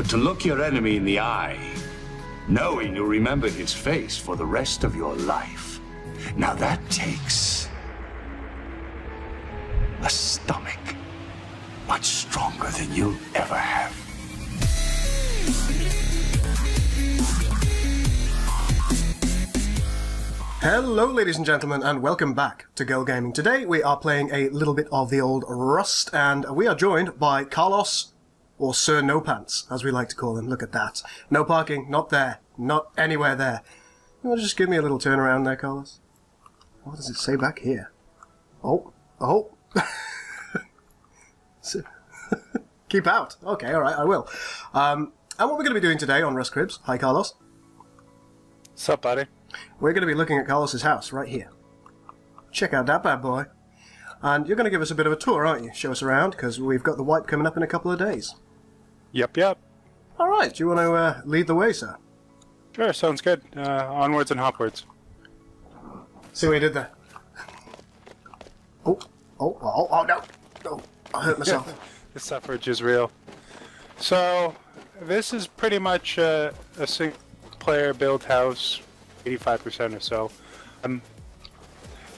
But to look your enemy in the eye, knowing you'll remember his face for the rest of your life, now that takes a stomach much stronger than you'll ever have. Hello ladies and gentlemen, and welcome back to Girl Gaming. Today we are playing a little bit of the old Rust, and we are joined by Carlos, or Sir No Pants, as we like to call him. Look at that. No parking, not there, not anywhere there. You want to just give me a little turn around there, Carlos? What does it say back here? Oh. Keep out. Okay, alright, I will. And what we're going to be doing today on Rust Cribs, hi Carlos. Sup, buddy? We're going to be looking at Carlos's house right here. Check out that bad boy. And you're going to give us a bit of a tour, aren't you? Show us around, because we've got the wipe coming up in a couple of days. Yep. Alright, do you want to lead the way, sir? Sure, sounds good. Onwards and hopwards. See what you did there? Oh, no. No, I hurt myself. The suffrage is real. So, this is pretty much a single-player build house, 85% or so.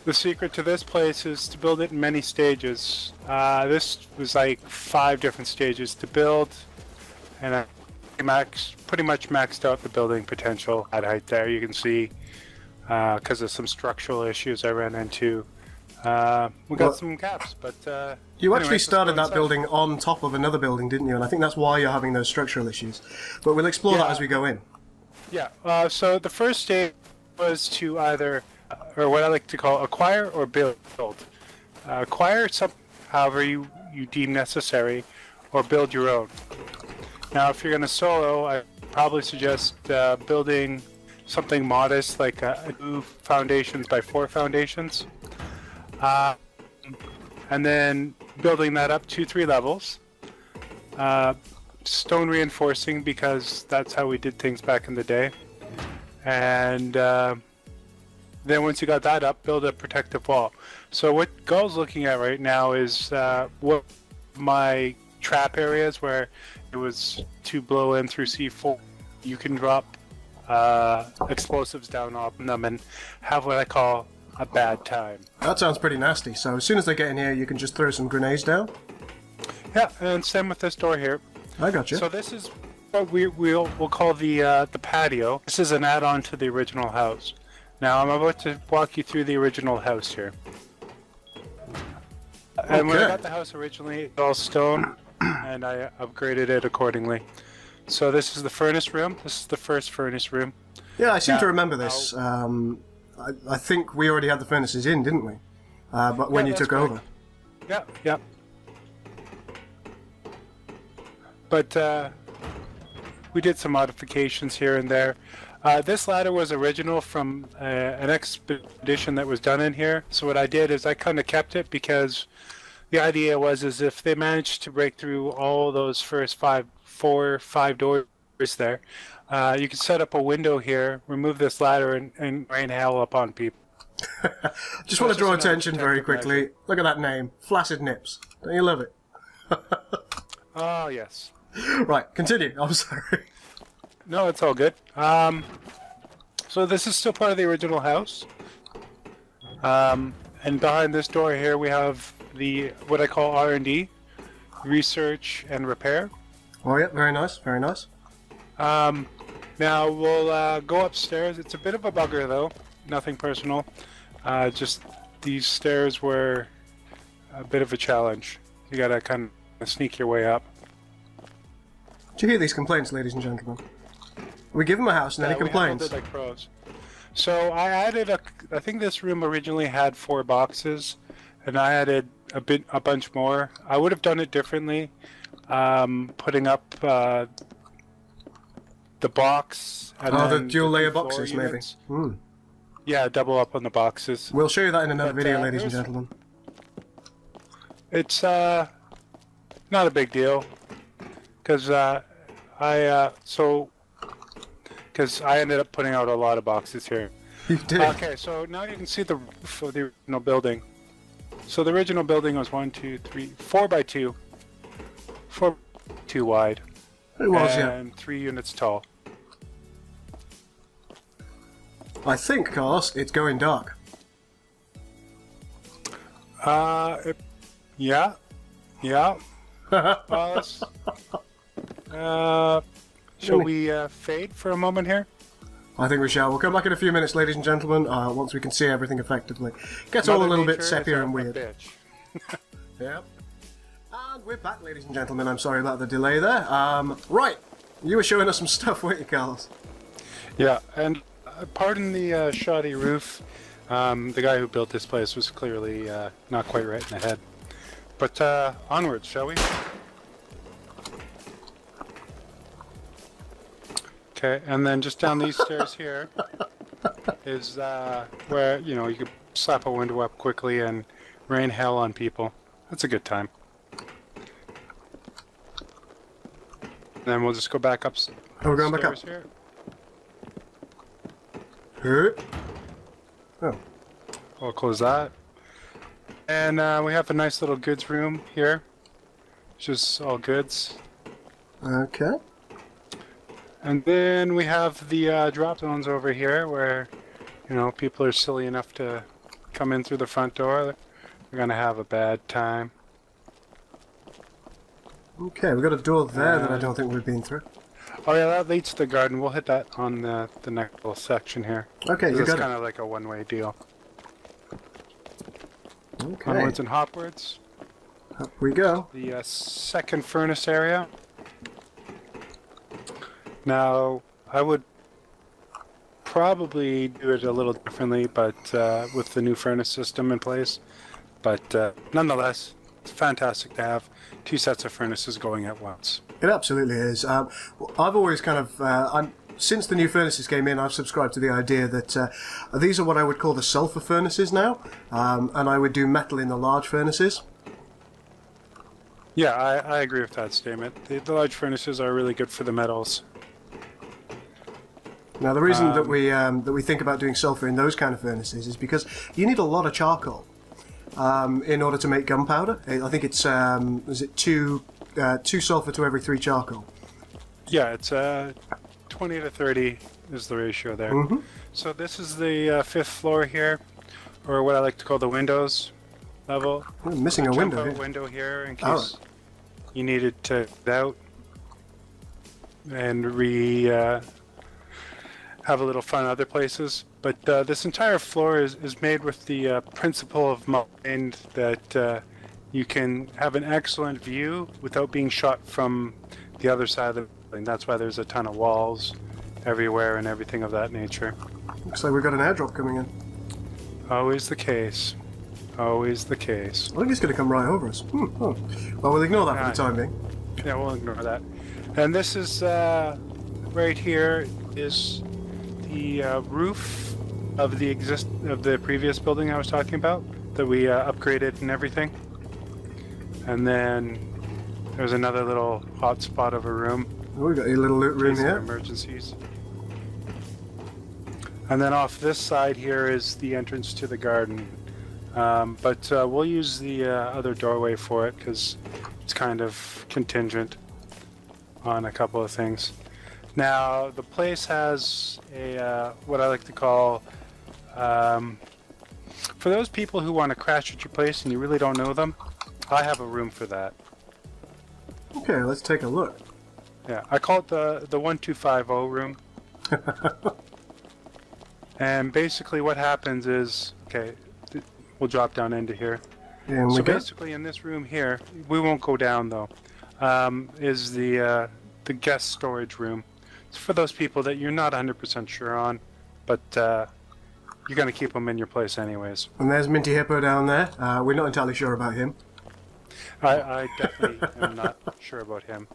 The secret to this place is to build it in many stages. This was like 5 different stages to build, and I pretty much maxed out the building potential at height there. You can see, because of some structural issues I ran into, we got some gaps, but you anyway, actually started that building on top of another building, didn't you? And I think that's why you're having those structural issues. But we'll explore that as we go in. Yeah, so the first stage was to either, or what I like to call acquire or build. Acquire however you deem necessary, or build your own. Now, if you're going to solo, I probably suggest building something modest, like 2 foundations by 4 foundations. And then building that up 2-3 levels. Stone reinforcing, because that's how we did things back in the day. And then once you got that up, build a protective wall. So what Gull's looking at right now is what my trap areas where it was to blow in through C4. You can drop explosives down on them and have what I call a bad time. That sounds pretty nasty. So as soon as they get in here, you can just throw some grenades down? Yeah, and same with this door here. I got you. So this is what we'll call the patio. This is an add-on to the original house. Now I'm about to walk you through the original house here. And when I got the house originally, it was all stone, and I upgraded it accordingly. So this is the furnace room. This is the first furnace room. Yeah, I seem to remember this. I think we already had the furnaces in, didn't we? But when you took over. Yeah. But we did some modifications here and there. This ladder was original from an expedition that was done in here. So what I did is I kind of kept it, because the idea was if they managed to break through all those first 5 doors there, you could set up a window here, remove this ladder, and rain hell upon people. Just want to draw attention very quickly. Look at that name, Flaccid Nips. Don't you love it? Oh, yes. Right, continue. I'm sorry. No, it's all good. So this is still part of the original house. And behind this door here we have what I call R&D, research and repair. Oh yeah, very nice, very nice. Now we'll go upstairs. It's a bit of a bugger though, nothing personal. Just these stairs were a bit of a challenge. You gotta kind of sneak your way up. Did you hear these complaints, ladies and gentlemen? We give him a house and then he complains. Like pros. So I added I think this room originally had 4 boxes, and I added a bunch more. I would have done it differently, putting up the box and the then dual layer 2 boxes, maybe. Yeah, double up on the boxes. We'll show you that in another video, ladies and gentlemen. It's not a big deal, because because I ended up putting out a lot of boxes here. You did. Okay, so now you can see the roof of the original building. So the original building was 4 by 2 wide. It was, and 3 units tall. I think, Carlos, it's going dark. Yeah. Well, shall we fade for a moment here? I think we shall. We'll come back in a few minutes, ladies and gentlemen, once we can see everything effectively. Gets all a little bit sepia and weird. Yep. And we're back, ladies and gentlemen. I'm sorry about the delay there. Right. You were showing us some stuff, weren't you, Carlos? Yeah, and pardon the shoddy roof. The guy who built this place was clearly not quite right in the head. But onwards, shall we? Okay, and then just down these stairs here is where, you know, you could slap a window up quickly and rain hell on people. That's a good time. Then we'll just go back up. Oh, we're going back up. Here. Oh. We'll close that. And we have a nice little goods room here. It's just all goods. Okay. And then we have the drop zones over here where, you know, people are silly enough to come in through the front door. They're going to have a bad time. Okay, we've got a door there that I don't think we've been through. Oh yeah, that leads to the garden. We'll hit that on the next little section here. Okay, you got it. It's kind of like a one-way deal. Okay. Onwards and hopwards. Up we go. The second furnace area. Now, I would probably do it a little differently, but with the new furnace system in place. But nonetheless, it's fantastic to have 2 sets of furnaces going at once. It absolutely is. I've always kind of, since the new furnaces came in, I've subscribed to the idea that these are what I would call the sulfur furnaces now, and I would do metal in the large furnaces. Yeah, I agree with that statement. The large furnaces are really good for the metals. Now, the reason that we think about doing sulfur in those kind of furnaces is because you need a lot of charcoal in order to make gunpowder. I think it's is it two sulfur to every 3 charcoal. Yeah, it's 20 to 30 is the ratio there. Mm-hmm. So this is the 5th floor here, or what I like to call the windows level. We're missing a window here. Window here in case you needed to get out and have a little fun other places. But this entire floor is made with the principle of mind that you can have an excellent view without being shot from the other side of the building. That's why there's a ton of walls everywhere and everything of that nature. Looks like we've got an airdrop coming in. Always the case. Always the case. I think it's going to come right over us. Oh. Well, we'll ignore that for the time being. Yeah, we'll ignore that. And this is, right here is the roof of the previous building I was talking about that we upgraded and everything. And then there's another little hot spot of a room. Oh, we've got a little loot room here. Emergencies. And then off this side here is the entrance to the garden. But we'll use the other doorway for it because it's kind of contingent on a couple of things. Now, the place has a what I like to call, for those people who want to crash at your place and you really don't know them, I have a room for that. Okay, let's take a look. Yeah, I call it the 1250 room. And basically what happens is, okay, we'll drop down into here. So basically in this room here, we won't go down though, is the guest storage room. It's for those people that you're not 100% sure on, but you're going to keep them in your place anyways. And there's Minty Hippo down there. We're not entirely sure about him. I definitely am not sure about him.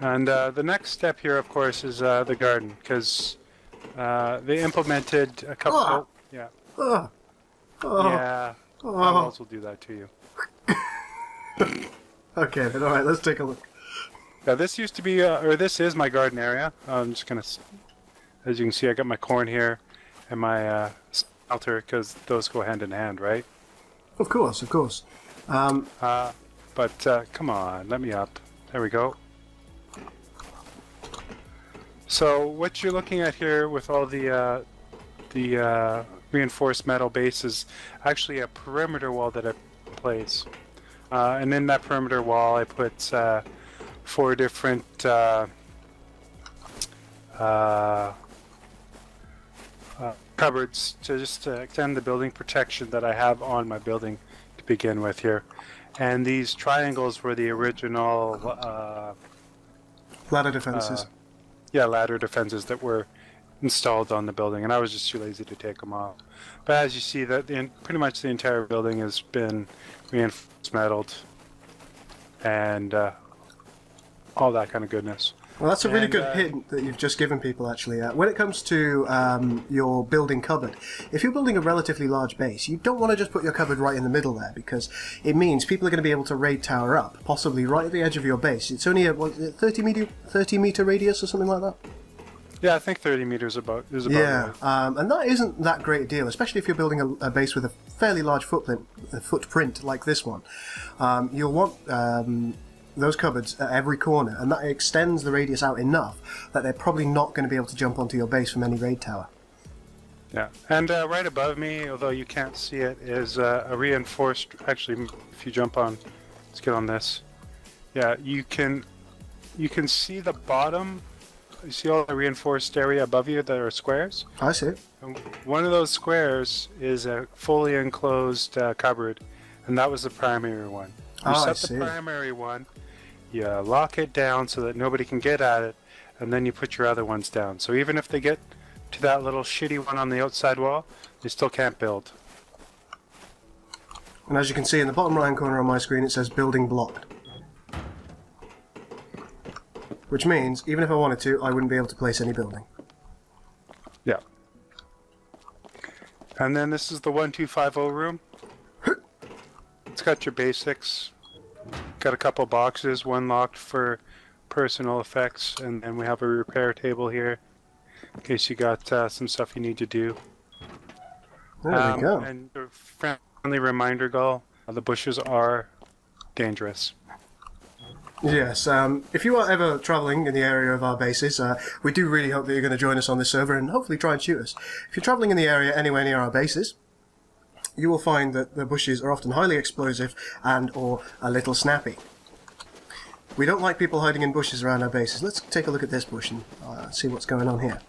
And the next step here, of course, is the garden, because they implemented a couple... Oh. Yeah. Oh. Oh. Yeah. Walls will do that to you. Okay, then alright, let's take a look. Yeah, this used to be, or this is my garden area. I'm just going to... As you can see, I got my corn here and my smelter, because those go hand in hand, right? Of course, of course. But come on, let me up. There we go. So what you're looking at here with all the reinforced metal base is actually a perimeter wall that I place. And in that perimeter wall I put 4 different cupboards to just extend the building protection that I have on my building to begin with here. And these triangles were the original Ladder defenses. Yeah, ladder defenses that were installed on the building, and I was just too lazy to take them off. But as you see, that pretty much the entire building has been reinforced metaled and all that kind of goodness. Well, that's a really good hint that you've just given people, actually. When it comes to your building cupboard, if you're building a relatively large base, you don't want to just put your cupboard right in the middle there, because it means people are going to be able to raid tower up, possibly right at the edge of your base. It's only a 30 meter radius or something like that? Yeah, I think 30 meters is about yeah, right. And that isn't that great a deal, especially if you're building a base with a fairly large footprint like this one. You'll want those cupboards at every corner, and that extends the radius out enough that they're probably not going to be able to jump onto your base from any raid tower. Yeah, and right above me, although you can't see it, is a reinforced. Actually, if you jump on, let's get on this. Yeah, you can see the bottom. You see all the reinforced area above you that are squares? I see. And one of those squares is a fully enclosed cupboard, and that was the primary one. You set the primary one, you lock it down so that nobody can get at it, and then you put your other ones down. So even if they get to that little shitty one on the outside wall, they still can't build. And as you can see in the bottom right hand corner on my screen, it says building blocked. Which means, even if I wanted to, I wouldn't be able to place any building. Yeah. And then this is the 1250 room. It's got your basics. Got a couple boxes, one locked for personal effects, and then we have a repair table here in case you got some stuff you need to do. There we go. And a friendly reminder, Gull, the bushes are dangerous. Yes, if you are ever travelling in the area of our bases, we do really hope that you're going to join us on this server and hopefully try and shoot us. If you're travelling in the area anywhere near our bases, you will find that the bushes are often highly explosive and or a little snappy. We don't like people hiding in bushes around our bases. Let's take a look at this bush and see what's going on here.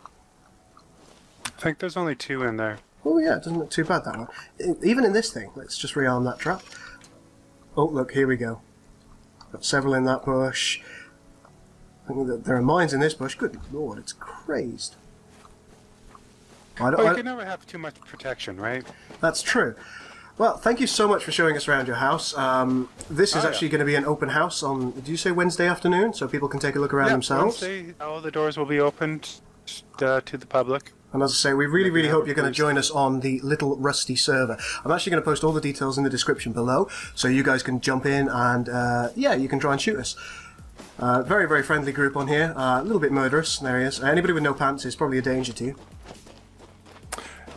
I think there's only 2 in there. Oh yeah, it doesn't look too bad, that one. Even in this thing, let's just rearm that trap. Oh look, here we go. Got several in that bush. I think that there are mines in this bush. Good lord, it's crazed. You can never have too much protection, right? That's true. Well, thank you so much for showing us around your house. This is actually going to be an open house on, did you say Wednesday afternoon? So people can take a look around themselves? Wednesday, all the doors will be opened to the public. And as I say, we really hope you're going to join us on the Little Rusty server. I'm actually going to post all the details in the description below, so you guys can jump in and, yeah, you can try and shoot us. Very friendly group on here. A little bit murderous. There he is. Anybody with no pants is probably a danger to you.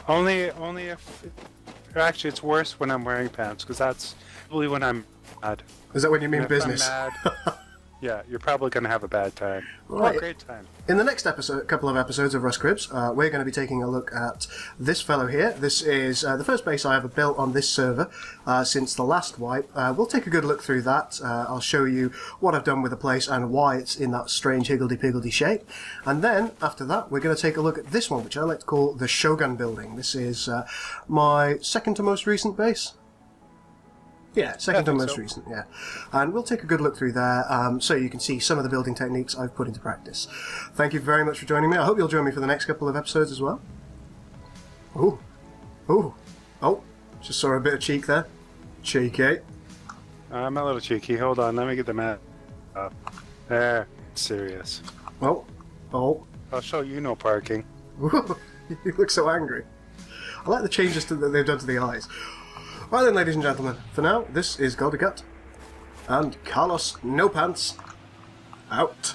Only if... Actually, it's worse when I'm wearing pants, because that's probably when I'm mad. Is that when you mean business? I'm mad, yeah, you're probably going to have a bad time. Right. Oh, great time. In the next couple of episodes of Rust Cribs, we're going to be taking a look at this fellow here. This is the first base I ever built on this server since the last wipe. We'll take a good look through that. I'll show you what I've done with the place and why it's in that strange higgledy-piggledy shape. And then, after that, we're going to take a look at this one, which I like to call the Shogun building. This is my second to most recent base. Yeah, second to most recent, yeah. And we'll take a good look through there so you can see some of the building techniques I've put into practice. Thank you very much for joining me. I hope you'll join me for the next couple of episodes as well. Ooh. Ooh. Oh, just saw a bit of cheek there. Cheeky. I'm a little cheeky. Hold on, let me get the map up. There. Serious. Oh. Oh. I'll show you no parking. You look so angry. I like the changes that they've done to the eyes. Right then, ladies and gentlemen, for now, this is Goldicut, and Carlos No Pants, out.